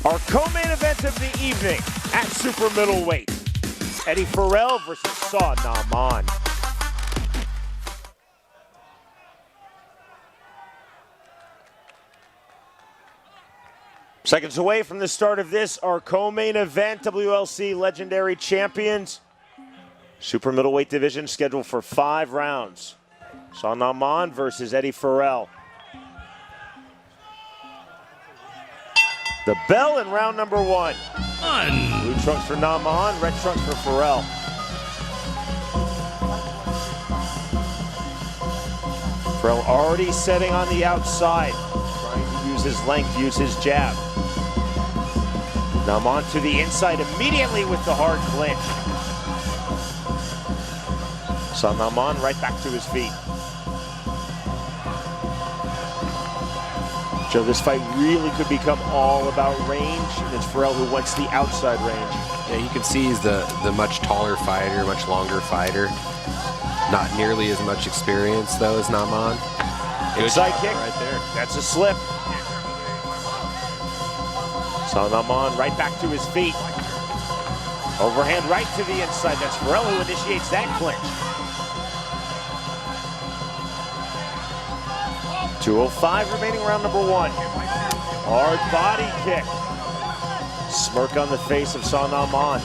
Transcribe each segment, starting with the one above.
Our co-main event of the evening at Super Middleweight. Eddie Farrell versus Saw Naman. Seconds away from the start of this, our co-main event, WLC legendary champions. Super Middleweight division scheduled for 5 rounds. Saw Naman versus Eddie Farrell. The bell in round number 1. Blue trunks for Naman, red trunks for Farrell. Farrell already setting on the outside, trying to use his length, use his jab. Naman to the inside immediately with the hard clinch. Saw Naman right back to his feet. Joe, this fight really could become all about range, and it's Farrell who wants the outside range. Yeah, you can see he's the much taller fighter, much longer fighter. Not nearly as much experience, though, as Naman. Inside kick. Right there. That's a slip. Saw Naman right back to his feet. Overhand right to the inside. That's Farrell who initiates that clinch. 2:05 remaining, round number 1. Hard body kick. Smirk on the face of Saw Naman.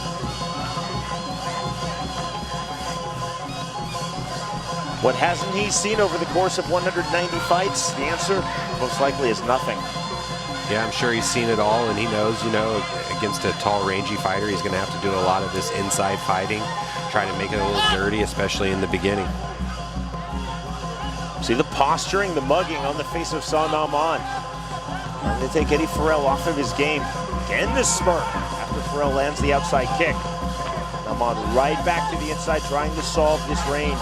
What hasn't he seen over the course of 190 fights? The answer, most likely, is nothing. Yeah, I'm sure he's seen it all, and he knows, you know, against a tall, rangy fighter, he's going to have to do a lot of this inside fighting, trying to make it a little dirty, especially in the beginning. See the posturing, the mugging on the face of Saw Naman. Trying to take Eddie Farrell off of his game. Again, the smirk after Farrell lands the outside kick. Naman right back to the inside, trying to solve this range.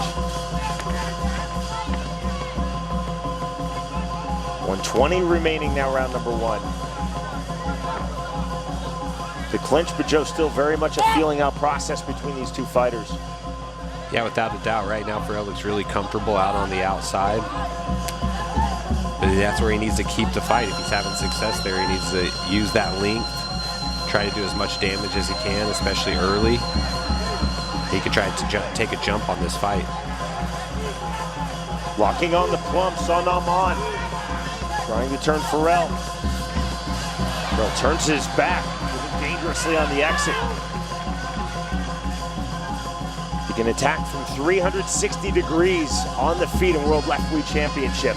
120 remaining now, round number 1. The clinch, but Joe, still very much a feeling out process between these two fighters. Yeah, without a doubt, right now Farrell looks really comfortable out on the outside. But that's where he needs to keep the fight. If he's having success there, he needs to use that length, try to do as much damage as he can, especially early. He could try to take a jump on this fight. Locking on the plum, Saw Naman. Trying to turn Farrell. Farrell turns his back, moving dangerously on the exit. He can attack from 360 degrees on the feet in World Lethwei Championship.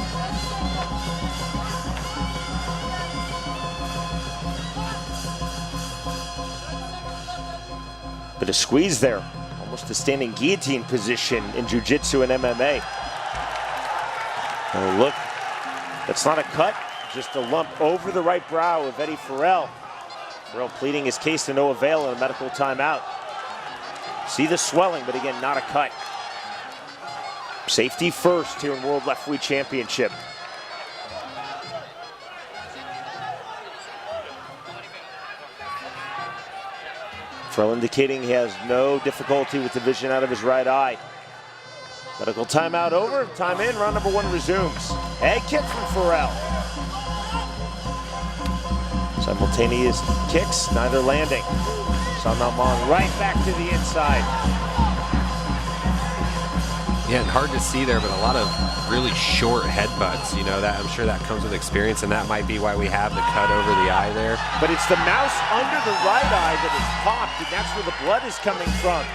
Bit of squeeze there, almost a standing guillotine position in jiu-jitsu and MMA. Oh, look. That's not a cut, just a lump over the right brow of Eddie Farrell. Farrell pleading his case to no avail in a medical timeout. See the swelling, but again, not a cut. Safety first here in World Lethwei Championship. Farrell indicating he has no difficulty with the vision out of his right eye. Medical timeout over, time in, round number 1 resumes. Egg kick from Farrell. Simultaneous kicks, neither landing. Saw Naman right back to the inside. Yeah, and hard to see there, but a lot of really short headbutts. You know, that I'm sure that comes with experience, and that might be why we have the cut over the eye there. But it's the mouse under the right eye that is popped, and that's where the blood is coming from.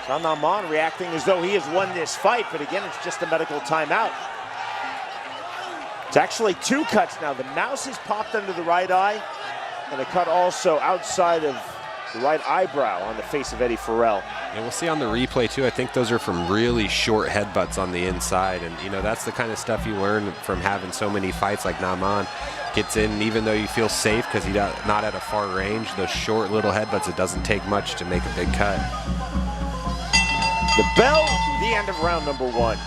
Saw Naman reacting as though he has won this fight, but again, it's just a medical timeout. It's actually 2 cuts now. The mouse is popped under the right eye, and a cut also outside of the right eyebrow on the face of Eddie Farrell. And we'll see on the replay, too. I think those are from really short headbutts on the inside, and, you know, that's the kind of stuff you learn from having so many fights like Naman. Gets in, even though you feel safe because he's not at a far range, those short little headbutts, it doesn't take much to make a big cut. The bell, the end of round number 1.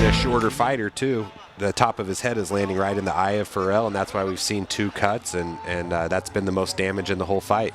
a shorter fighter too. The top of his head is landing right in the eye of Farrell, and that's why we've seen 2 cuts, and that's been the most damage in the whole fight.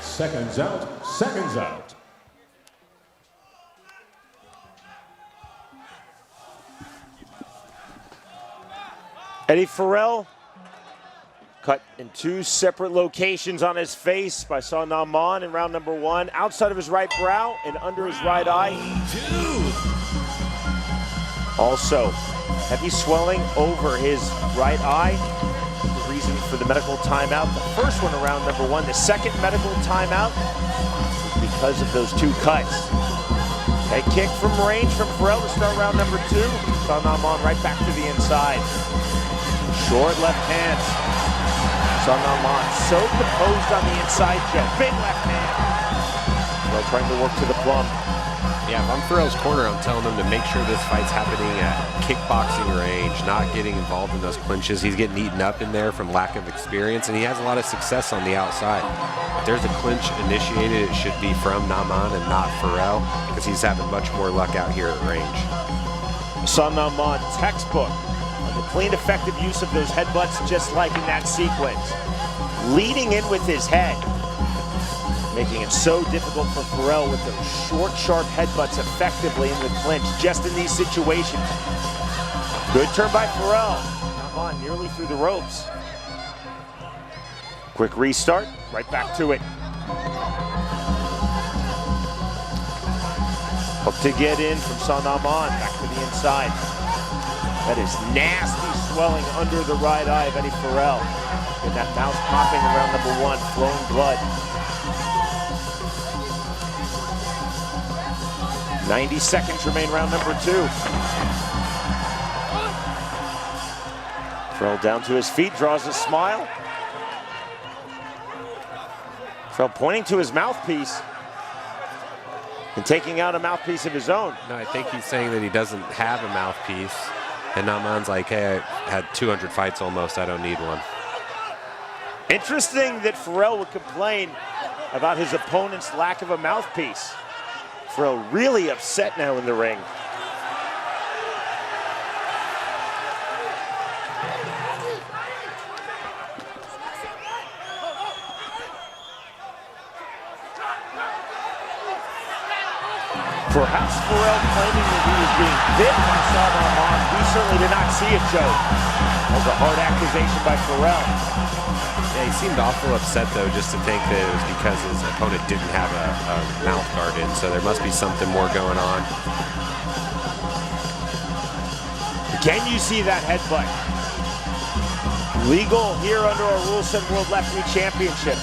Seconds out, seconds out. Eddie Farrell cut in 2 separate locations on his face by Son Nam in round number 1, outside of his right brow and under his right eye. Also, heavy swelling over his right eye. The reason for the medical timeout. The first one around number 1. The second medical timeout was because of those 2 cuts. A kick from range from Farrell to start round number 2. Son Nam right back to the inside. Short left hands. Son Nam so composed on the inside jab. Big left hand. Farrell trying to work to the plum. Yeah, if I'm Farrell's corner, I'm telling him to make sure this fight's happening at kickboxing range, not getting involved in those clinches. He's getting eaten up in there from lack of experience, and he has a lot of success on the outside. If there's a clinch initiated, it should be from Naman and not Farrell, because he's having much more luck out here at range. Son Nam textbook on the clean, effective use of those headbutts, just like in that sequence. Leading in with his head, making it so difficult for Farrell with those short, sharp headbutts effectively in the clinch, just in these situations. Good turn by Farrell. Naman nearly through the ropes. Quick restart, right back to it. Hook to get in from Son Nam, back to the inside. That is nasty swelling under the right eye of Eddie Farrell. And that mouth popping around number 1, flowing blood. 90 seconds remain round number 2. Farrell down to his feet, draws a smile. Farrell pointing to his mouthpiece and taking out a mouthpiece of his own. No, I think he's saying that he doesn't have a mouthpiece. And Naman's like, hey, I had 200 fights almost, I don't need one. Interesting that Farrell would complain about his opponent's lack of a mouthpiece. Farrell really upset now in the ring. Perhaps Farrell claiming that he was being bit by Son Nam. We certainly did not see it, Joe. That was a hard accusation by Farrell. Yeah, he seemed awful upset, though, just to think that it was because his opponent didn't have a mouth guard in, so there must be something more going on. Can you see that headbutt? Legal here under our Rule 7 World Lethwei Championship.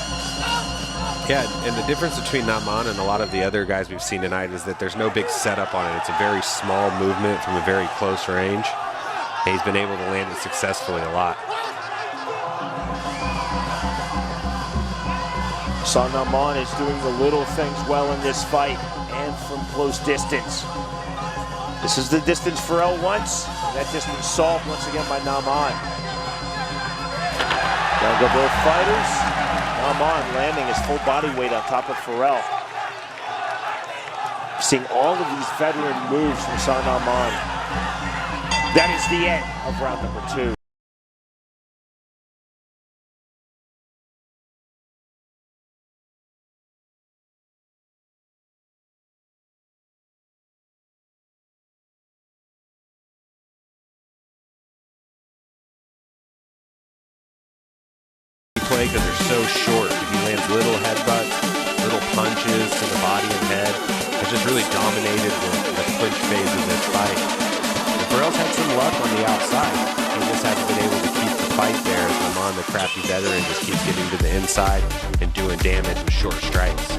Yeah, and the difference between Naman and a lot of the other guys we've seen tonight is that there's no big setup on it. It's a very small movement from a very close range. And he's been able to land it successfully a lot. Son Nam is doing the little things well in this fight and from close distance. This is the distance Farrell wants. That distance solved once again by Naman. Down go both fighters. Naman landing his full body weight on top of Farrell. Seeing all of these veteran moves from Son Nam. That is the end of round number 2. Lethwei because they're so short. He lands little headbutts, little punches to the body and head. Has just really dominated the clinch phase of this fight. And Farrell's had some luck on the outside. He just hasn't been able to keep the fight there as Naman, the crafty veteran, just keeps getting to the inside and doing damage with short strikes.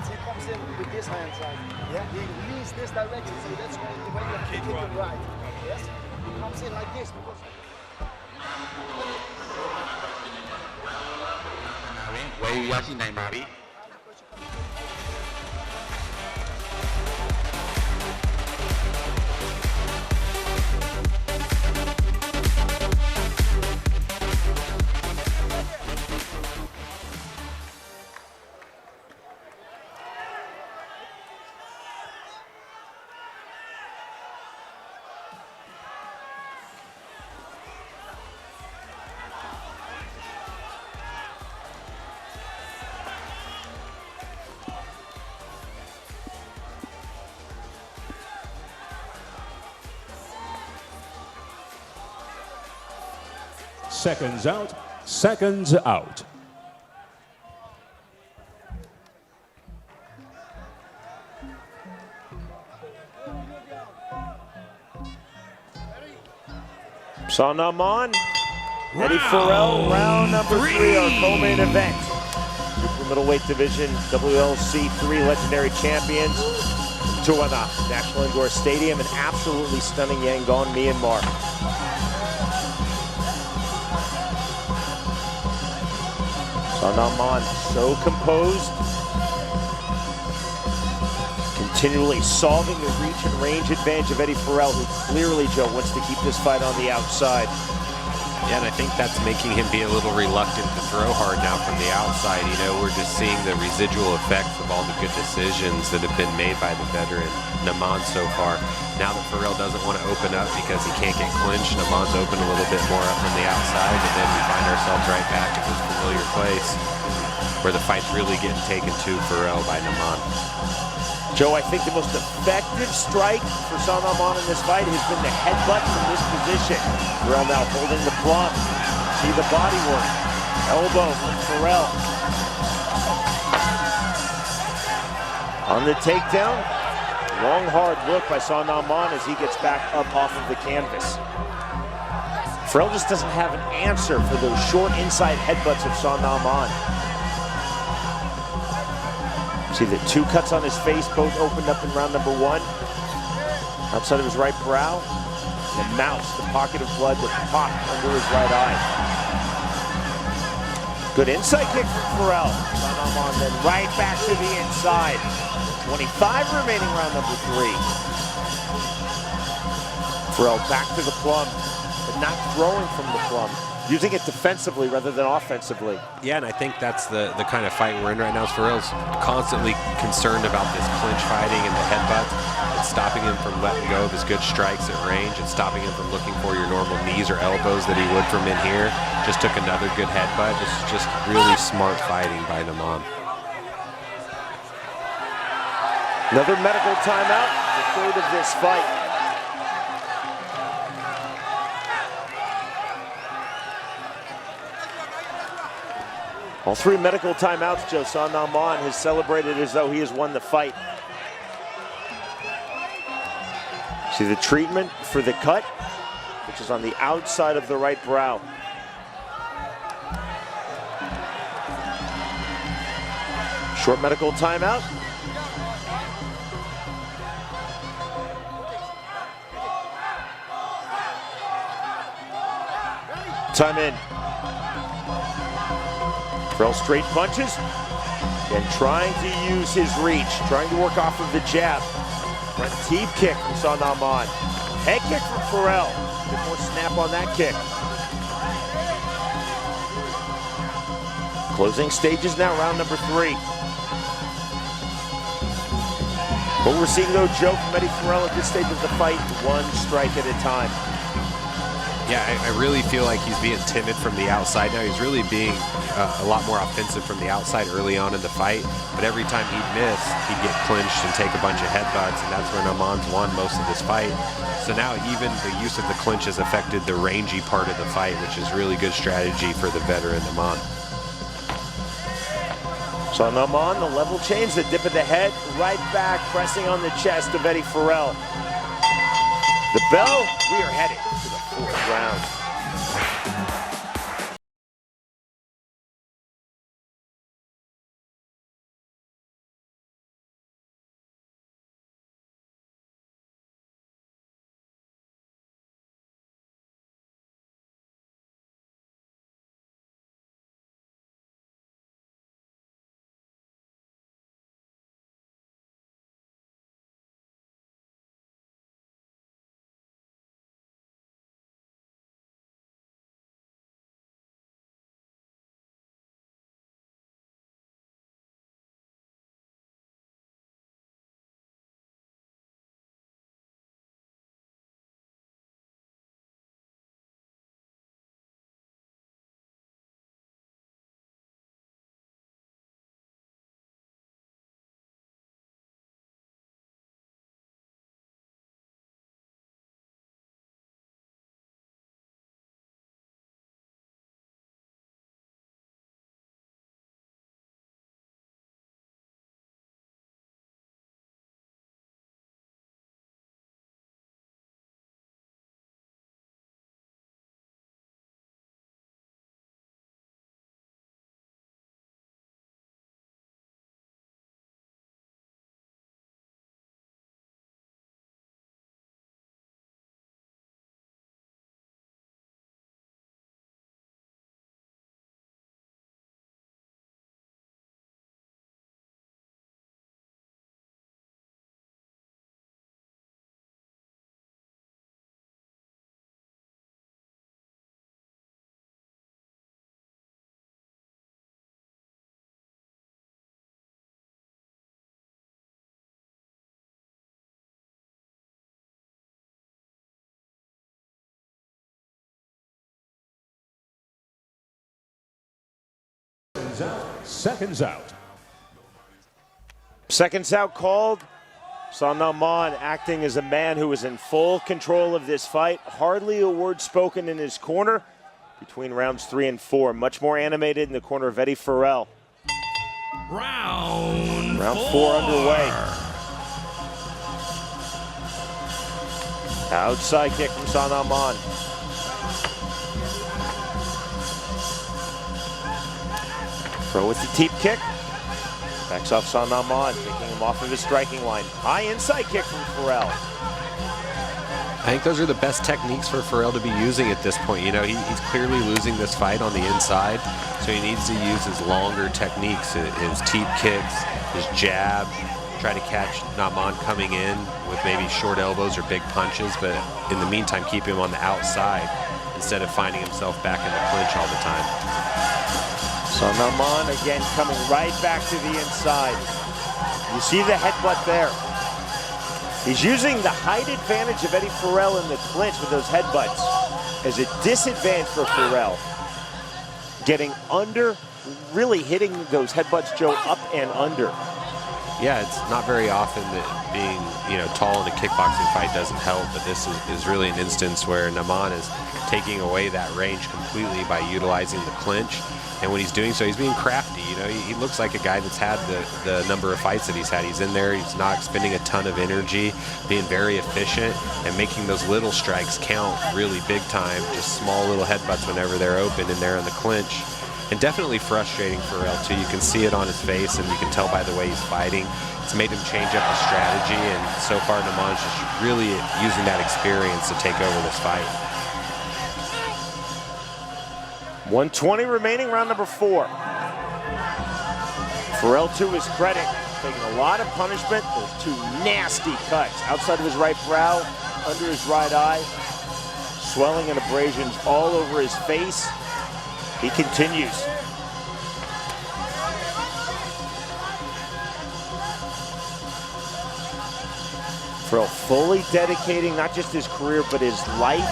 He comes in with this hand side. Yeah, he leans this direction, so that's when the way you kick it right. Yes, he comes in like this because. WLC ในมาพี่ Seconds out. Seconds out. Son Naman, Eddie Farrell, round number 3, our co-main event. Super middleweight division, WLC 3 legendary champions. Tuana National Indoor Stadium in absolutely stunning Yangon, Myanmar. Son Naman, so composed, continually solving the reach and range advantage of Eddie Farrell, who clearly, Joe, wants to keep this fight on the outside. Yeah, and I think that's making him be a little reluctant to throw hard now from the outside. You know, we're just seeing the residual effects of all the good decisions that have been made by the veteran Naman so far. Now that Farrell doesn't want to open up because he can't get clinched, Naman's open a little bit more up from the outside, and then we find ourselves right back at this familiar place where the fight's really getting taken to Farrell by Naman. Joe, I think the most effective strike for Son Naman in this fight has been the headbutt from this position. Farrell now holding the plum. See the body work. Elbow from Farrell. On the takedown, long hard look by Son Naman as he gets back up off of the canvas. Farrell just doesn't have an answer for those short inside headbutts of Son Naman. See the 2 cuts on his face, both opened up in round number 1. Outside of his right brow, and mouth, the pocket of blood that popped under his right eye. Good inside kick from Farrell. Son Naman then right back to the inside. 25 remaining round number 3. Farrell back to the plum, but not throwing from the plum. Using it defensively rather than offensively. Yeah, and I think that's the kind of fight we're in right now. Farrell's constantly concerned about this clinch fighting and the headbutts. It's stopping him from letting go of his good strikes at range. It's stopping him from looking for your normal knees or elbows that he would from in here. Just took another good headbutt. This is just really smart fighting by Naman. Another medical timeout, the 3rd of this fight. All 3 medical timeouts, Joe. Son Naman has celebrated as though he has won the fight. See the treatment for the cut, which is on the outside of the right brow. Short medical timeout. Time in. Farrell straight punches and trying to use his reach, trying to work off of the jab. Front teep kick from Son Naman. Head kick from Farrell. A bit more snap on that kick. Closing stages now, round number 3. What we're seeing though, Joe, from Eddie Farrell at this stage of the fight, 1 strike at a time. Yeah, I really feel like he's being timid from the outside now. He's really being a lot more offensive from the outside early on in the fight. But every time he'd miss, he'd get clinched and take a bunch of headbutts, and that's where Naman's won most of this fight. So now even the use of the clinch has affected the rangy part of the fight, which is really good strategy for the veteran Naman. So Naman, the level change, the dip of the head, right back, pressing on the chest of Eddie Farrell. The bell, we are headed to the 4th round. Seconds out. Seconds out called. Saw Naman acting as a man who was in full control of this fight. Hardly a word spoken in his corner between rounds 3 and 4. Much more animated in the corner of Eddie Farrell. Round 4 underway. Outside kick from Sa Naman. Throw with the teep kick. Backs off Sa Naman, taking him off of his striking line. High inside kick from Farrell. I think those are the best techniques for Farrell to be using at this point. You know, he's clearly losing this fight on the inside, so he needs to use his longer techniques, his teep kicks, his jab, try to catch Naman coming in with maybe short elbows or big punches, but in the meantime, keep him on the outside instead of finding himself back in the clinch all the time. So Naman again coming right back to the inside. You see the headbutt there. He's using the height advantage of Eddie Farrell in the clinch with those headbutts as a disadvantage for Farrell. Getting under, really hitting those headbutts, Joe, up and under. Yeah, it's not very often that being, you know, tall in a kickboxing fight doesn't help, but this is really an instance where Naman is taking away that range completely by utilizing the clinch. And when he's doing so, he's being crafty. You know, he looks like a guy that's had the number of fights that he's had. He's in there, he's not expending a ton of energy, being very efficient, and making those little strikes count really big time. Just small little headbutts whenever they're open and they're in the clinch. And definitely frustrating for Farrell too. You can see it on his face, and you can tell by the way he's fighting. It's made him change up his strategy, and so far Naman's just really using that experience to take over this fight. 120 remaining, round number 4. Farrell, to his credit, taking a lot of punishment. Those 2 nasty cuts outside of his right brow, under his right eye, swelling and abrasions all over his face. He continues. Farrell fully dedicating not just his career, but his life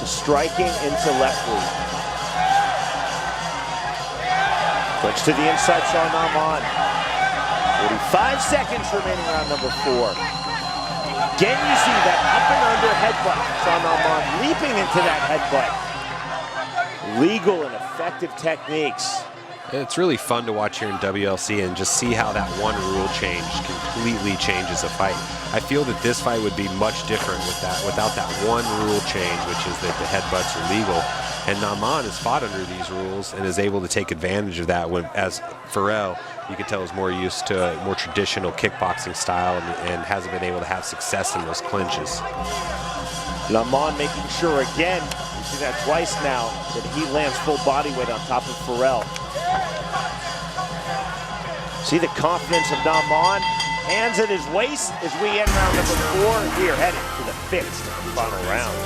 to striking into Lethwei. Clinch to the inside, Sanaman. 45 seconds remaining round number 4. Again, you see that up and under headbutt. Sanaman leaping into that headbutt. Legal and effective techniques. It's really fun to watch here in WLC and just see how that one rule change completely changes a fight. I feel that this fight would be much different without that one rule change, which is that the headbutts are legal. And Naman has fought under these rules and is able to take advantage of that. As Farrell, you can tell, is more used to a more traditional kickboxing style and hasn't been able to have success in those clinches. Naman making sure again, you see that twice now, that he lands full body weight on top of Farrell. See the confidence of Naman, hands at his waist as we end round number 4. We are headed to the 5th final round.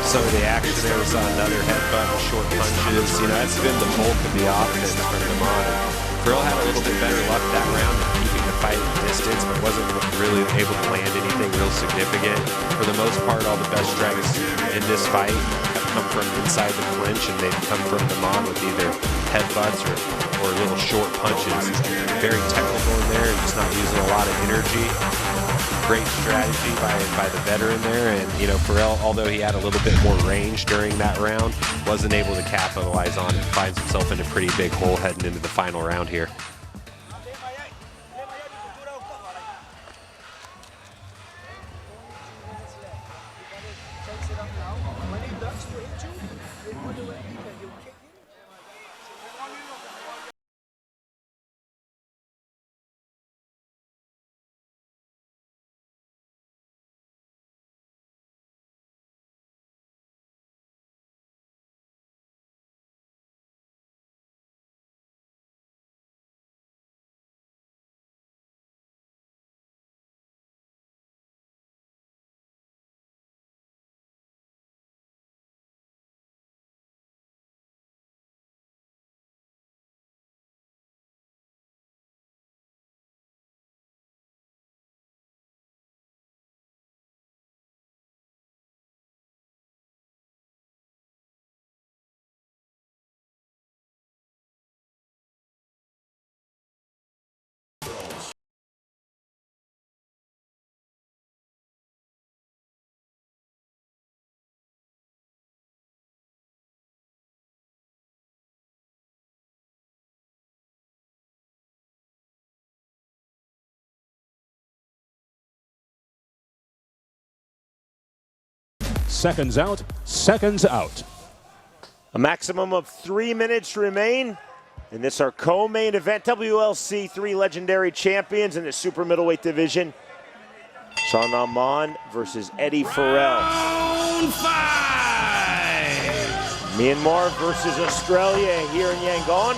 So the action there, we saw another headbutt and short punches. You know, that's been the bulk of the offense from Naman. Farrell had a little bit better luck that round in keeping the fight at distance, but wasn't really able to land anything real significant. For the most part, all the best strikes in this fight have come from inside the clinch, and they've come from Naman with either headbutts or little short punches. Very technical in there and just not using a lot of energy. Great strategy by the veteran there, and you know, Farrell, although he had a little bit more range during that round, wasn't able to capitalize on it. Finds himself in a pretty big hole heading into the final round here. Seconds out, seconds out. A maximum of 3 minutes remain. And this our co-main event, WLC 3 legendary champions in the super middleweight division. Sanaman versus Eddie Farrell. Round 5! Myanmar versus Australia here in Yangon.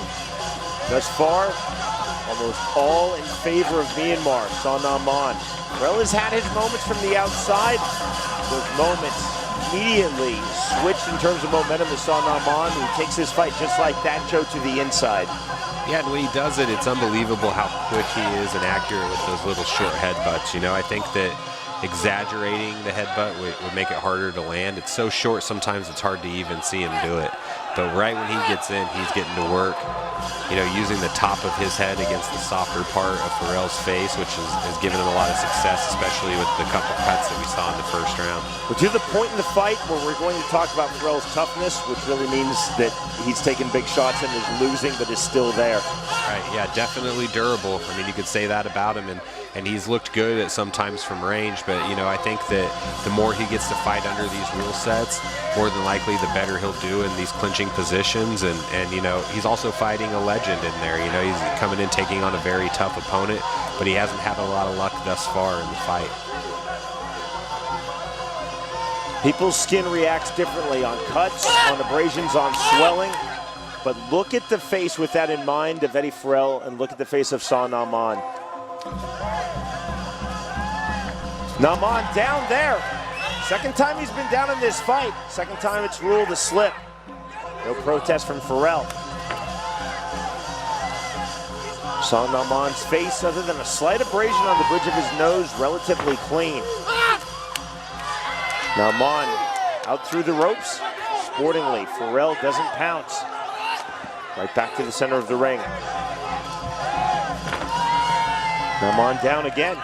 Thus far, almost all in favor of Myanmar, Sanaman. Farrell has had his moments from the outside. Those moments immediately switched in terms of momentum to Sanaman, who takes his fight just like that, Joe, to the inside. Yeah, and when he does it, it's unbelievable how quick he is and accurate with those little short headbutts. You know, I think that exaggerating the headbutt would make it harder to land. It's so short, sometimes it's hard to even see him do it. But right when he gets in, he's getting to work, you know, using the top of his head against the softer part of Farrell's face, which has given him a lot of success, especially with the couple cuts that we saw in the first round. But to the point in the fight where we're going to talk about Farrell's toughness, which really means that he's taking big shots and is losing, but is still there. Right, yeah, definitely durable. I mean, you could say that about him, and he's looked good at sometimes from range, but, you know, I think that the more he gets to fight under these rule sets, more than likely the better he'll do in these clinching positions, and you know, he's also fighting a legend in there. You know, he's coming in taking on a very tough opponent, but he hasn't had a lot of luck thus far in the fight. People's skin reacts differently on cuts, on abrasions, on swelling. But look at the face with that in mind of Eddie Farrell, and look at the face of Sanaman. Naman down there. Second time he's been down in this fight. Second time it's ruled a slip. No protest from Farrell. Son Naman's face, other than a slight abrasion on the bridge of his nose, relatively clean. Naman out through the ropes, sportingly. Farrell doesn't pounce. Right back to the center of the ring. Naman down again.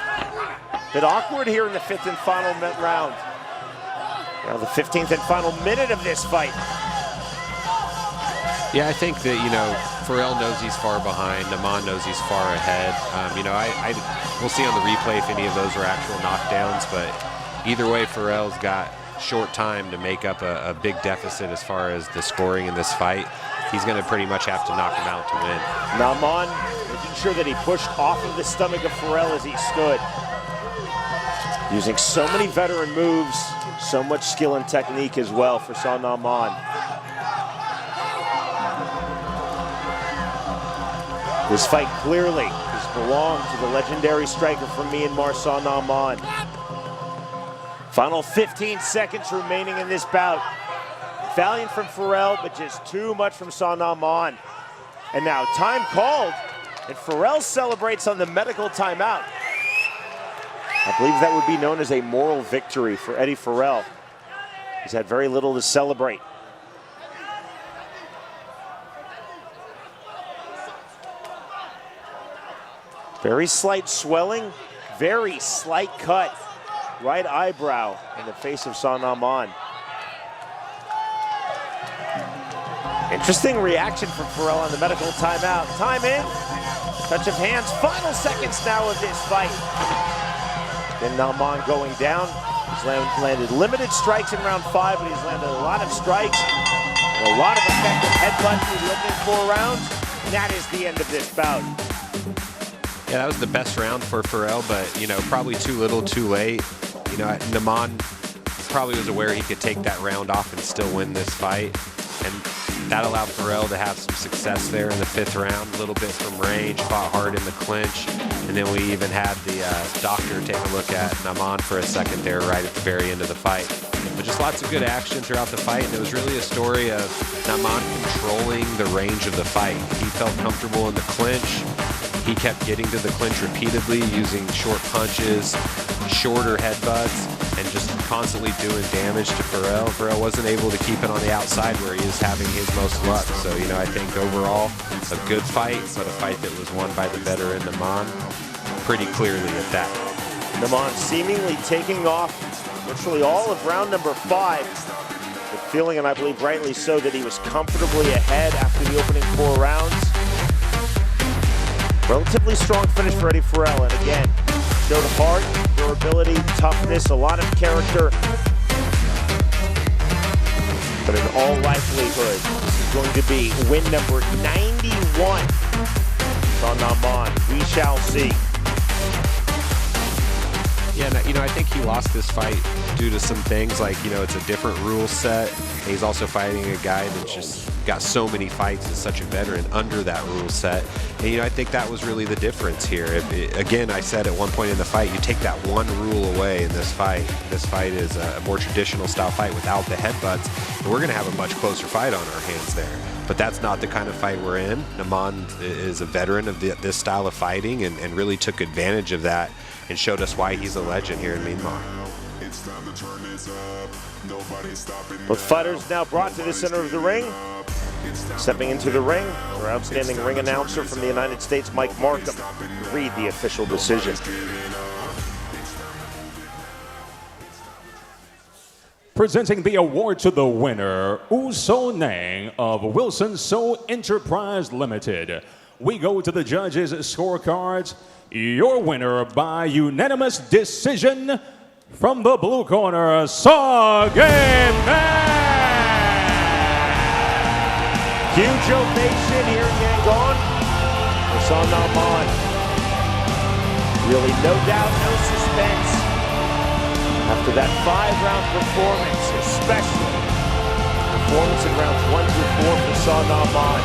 Bit awkward here in the 5th and final round. Now the 15th and final minute of this fight. Yeah, I think that, you know, Farrell knows he's far behind. Naman knows he's far ahead. You know, we'll see on the replay if any of those are actual knockdowns, but either way, Farrell's got short time to make up a big deficit as far as the scoring in this fight. He's going to pretty much have to knock him out to win. Naman making sure that he pushed off of the stomach of Farrell as he stood. Using so many veteran moves, so much skill and technique as well for Son Naman. This fight clearly has belonged to the legendary striker from Myanmar, Son Naman. Final 15 seconds remaining in this bout. Valiant from Farrell, but just too much from Son Naman. And now time called, and Farrell celebrates on the medical timeout. I believe that would be known as a moral victory for Eddie Farrell. He's had very little to celebrate. Very slight swelling, very slight cut. Right eyebrow in the face of Son Naman. Interesting reaction from Farrell on the medical timeout. Time in, touch of hands, final seconds now of this fight. Then Naman going down. He's landed limited strikes in round 5, but he's landed a lot of strikes. And a lot of effective headbutts in the opening 4 rounds. And that is the end of this bout. Yeah, that was the best round for Farrell, but, you know, probably too little, too late. You know, Naman probably was aware he could take that round off and still win this fight. And that allowed Farrell to have some success there in the 5th round, a little bit from range, fought hard in the clinch. And then we even had the doctor take a look at Naman for a second there right at the very end of the fight. But just lots of good action throughout the fight, and it was really a story of Naman controlling the range of the fight. He felt comfortable in the clinch. He kept getting to the clinch repeatedly, using short punches, shorter headbutts, and just constantly doing damage to Farrell. Farrell wasn't able to keep it on the outside where he is having his most luck. So, you know, I think overall a good fight, but a fight that was won by the veteran Naman pretty clearly at that. Naman seemingly taking off virtually all of round number 5, but feeling, and I believe rightly so, that he was comfortably ahead after the opening 4 rounds. Relatively strong finish for Eddie Farrell, and again, showed heart, durability, toughness, a lot of character. But in all likelihood, this is going to be win number 91 from Naman. We shall see. Yeah, you know, I think he lost this fight due to some things like, you know, it's a different rule set. And he's also fighting a guy that's just got so many fights as such a veteran under that rule set. And, you know, I think that was really the difference here. Again, I said at one point in the fight, you take that one rule away in this fight. This fight is a more traditional style fight without the headbutts. And we're going to have a much closer fight on our hands there. But that's not the kind of fight we're in. Naman is a veteran of this style of fighting and really took advantage of that and showed us why he's a legend here in Myanmar. Both fighters now brought to the center of the ring. Stepping into the ring, our outstanding ring announcer from the United States, Mike Markham, to read the official decision. Presenting the award to the winner, So Nang of Wilson So Enterprise Limited. We go to the judges' scorecards. Your winner by unanimous decision from the blue corner, Sagain Man. Huge ovation here in Yangon for Son Naman. Really no doubt, no suspense. After that 5-round performance, especially performance in rounds 1 through 4 for Son Naman.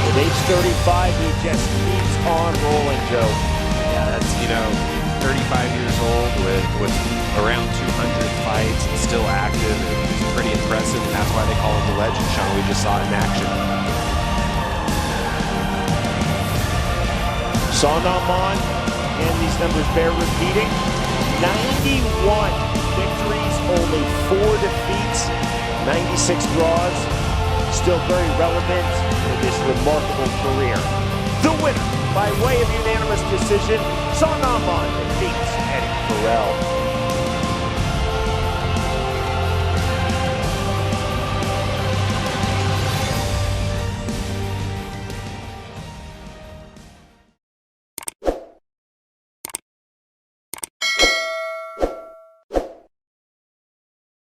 At age 35, he just keeps on rolling, Joe. Yeah, that's, you know, 35 years old with around 200 fights and still active. It's pretty impressive, and that's why they call him the legend, Sean. We just saw it in action. Sanaman, and these numbers bear repeating, 91 victories, only 4 defeats, 96 draws, still very relevant in this remarkable career. The winner, by way of unanimous decision, Sanaman defeats Eddie Farrell.